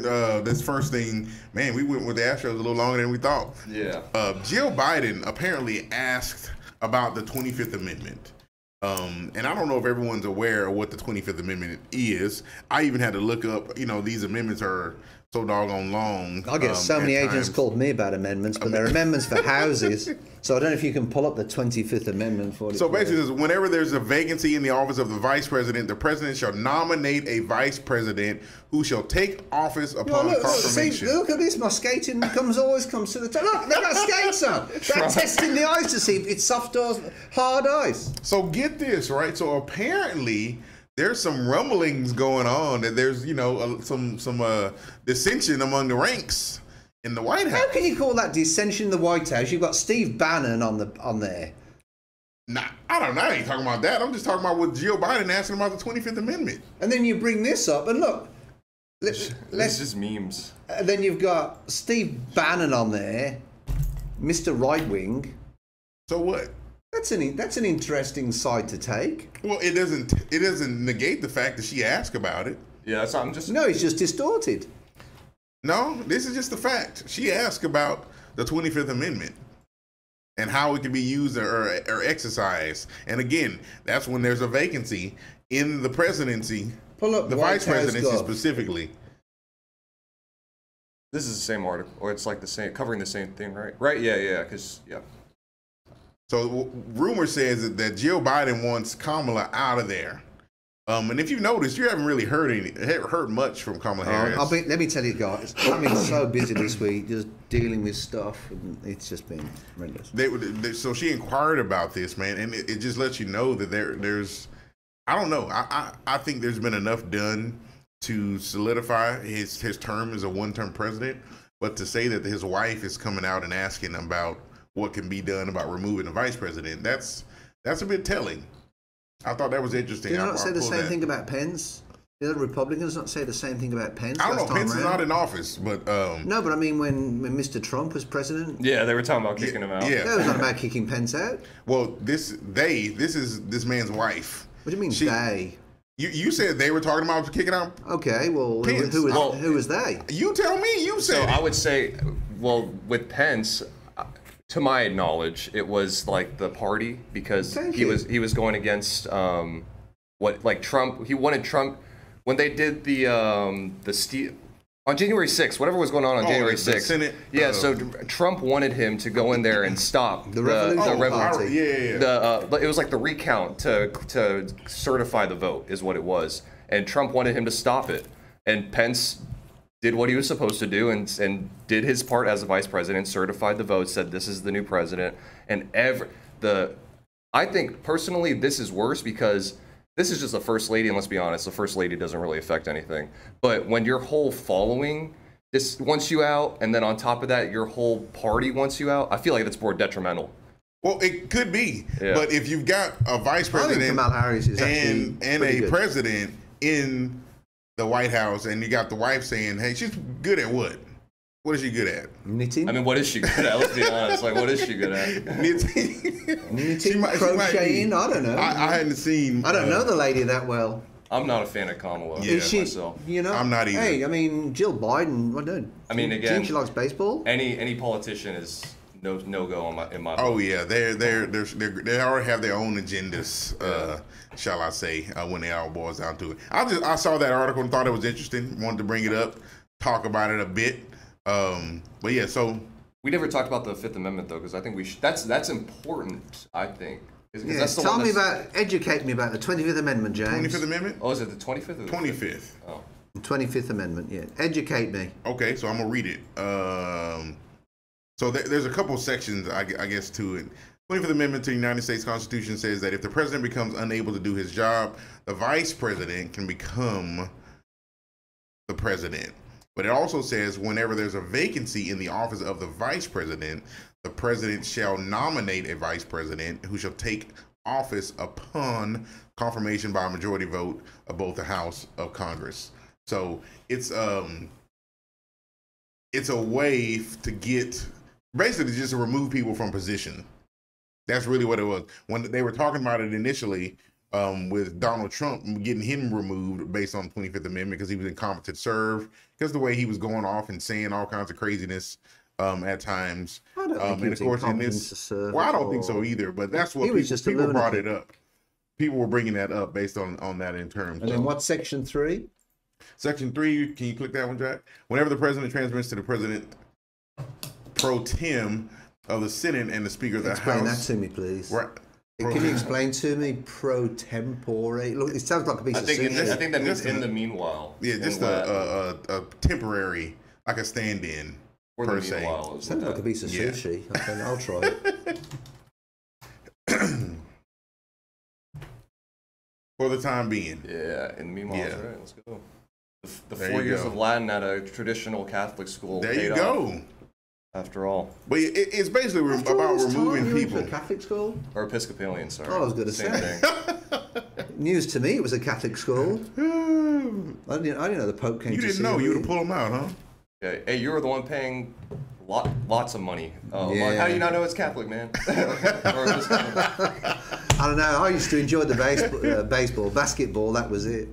This first thing, man, we went with the Astros a little longer than we thought. Yeah. Jill Biden apparently asked about the 25th Amendment. And I don't know if everyone's aware of what the 25th Amendment is. I even had to look up, these amendments are so doggone long. I get so many agents called me about amendments, but they're amendments for houses. So I don't know if you can pull up the 25th Amendment for it. So basically, whenever there's a vacancy in the office of the vice president, the president shall nominate a vice president who shall take office upon confirmation. Look at this. My skating always comes to the top. Look, they've got skates on. They're testing the ice to see if it's soft or hard ice. So get this, right? So apparently there's some rumblings going on that there's, some dissension among the ranks in the White House. How can you call that dissension in the White House? You've got Steve Bannon on there. Nah, I don't know. I ain't talking about that. I'm just talking about what Jill Biden asking about the 25th Amendment. And then you bring this up, and look. It's just memes. Then you've got Steve Bannon on there, Mr. Right Wing. So what? That's an interesting side to take. Well, it doesn't negate the fact that she asked about it. Yeah, that's not, No, it's just distorted. No, this is just the fact. She asked about the 25th Amendment and how it can be used or exercised. And again, that's when there's a vacancy in the presidency, Pull up the vice presidency specifically. This is the same article, or it's like the same, covering the same thing, right? Right? Yeah. So rumor says that Jill Biden wants Kamala out of there. And if you've noticed, you haven't really heard much from Kamala Harris. Let me tell you guys, I've been so busy this week just dealing with stuff, and it's just been horrendous. So she inquired about this, man, and it just lets you know that there's, I don't know, I think there's been enough done to solidify his term as a one-term president, but to say that his wife is coming out and asking about what can be done about removing the vice president, that's a bit telling. I thought that was interesting. Did they not say the same thing about Pence? Did the Republicans not say the same thing about Pence? I don't know. Pence is not in office, but no, but I mean when Mr. Trump was president. Yeah, they were talking about kicking him out. Yeah, it was not about kicking Pence out. Well, this is this man's wife. What do you mean they? You said they were talking about kicking out. Okay, well, who was they? You tell me. You said. So I would say, well, with Pence, to my knowledge, it was like the party because he was going against Trump. He wanted Trump when they did the on January 6th, whatever was going on January 6th. Senate, so Trump wanted him to go in there and stop the revolution. It was like the recount to certify the vote is what it was, and Trump wanted him to stop it, and Pence did what he was supposed to do and did his part as the vice president, certified the vote, said this is the new president, and I think personally this is worse because this is just the first lady, and let's be honest, the first lady doesn't really affect anything. But when your whole following just wants you out, and then on top of that, your whole party wants you out, I feel like that's more detrimental. Well, it could be, but if you've got a vice president Kamala Harris is and a president in the White House, and you got the wife saying, "Hey, she's good at what? What is she good at? Knitting. I mean, what is she good at? Let's be honest. Like, what is she good at? Knitting, crocheting. I don't know. I hadn't seen. I don't know the lady that well. I'm not a fan of Kamala. Is she? Myself. I'm not either. Hey, I mean, Jill Biden. Do you think she likes baseball? Any politician is no go in my book. Oh yeah, they already have their own agendas. Shall I say, when it all boils down to it. I saw that article and thought it was interesting. Wanted to bring it up, talk about it a bit. But yeah, so we never talked about the Fifth Amendment though, because I think we should. That's important. I think. Yeah, educate me about the 25th Amendment, James. 25th Amendment? Oh, is it the 25th? Or the 25th. Oh. The 25th Amendment. Yeah, educate me. Okay, so I'm gonna read it. So there's a couple sections, I guess, to it. 25th Amendment to the United States Constitution says that if the president becomes unable to do his job, the vice president can become the president. But it also says whenever there's a vacancy in the office of the vice president, the president shall nominate a vice president who shall take office upon confirmation by a majority vote of both the House of Congress. So it's a way to get, basically just to remove people from position. That's really what it was. When they were talking about it initially, with Donald Trump getting him removed based on the 25th Amendment because he was incompetent to serve, because the way he was going off and saying all kinds of craziness at times. I don't think he was incompetent to serve. Well, I don't think so either, but that's what people brought it up. People were bringing that up based on that in terms. And then what's Section 3? Section 3, can you click that one, Jack? Whenever the president transmits to the president pro tem of the Senate and the Speaker of the Explain House. that to me, please. Right. Can you explain to me pro tempore? Look, it sounds like a piece of sushi. I think that means in the meanwhile. Yeah, just a temporary, like a stand-in, or per the se. meanwhile. Sounds like a piece of sushi. Okay, I'll try it. For the time being. Yeah, in the meanwhile, Yeah. that's right. Let's go. The There 4 you years go. of Latin at a traditional Catholic school. There paid you off, go. after all. But it's basically After all about this time, removing you went people. to a Catholic school? Or Episcopalian, sorry. Oh, I was gonna Same say. thing. News to me, it was a Catholic school. I didn't know the Pope came You to didn't see know. me. You would have pulled them out, huh? Yeah. Hey, you were the one paying lots of money. Oh, Yeah. how do you not know it's Catholic, man? Or just- I don't know. I used to enjoy the baseball, basketball. That was it.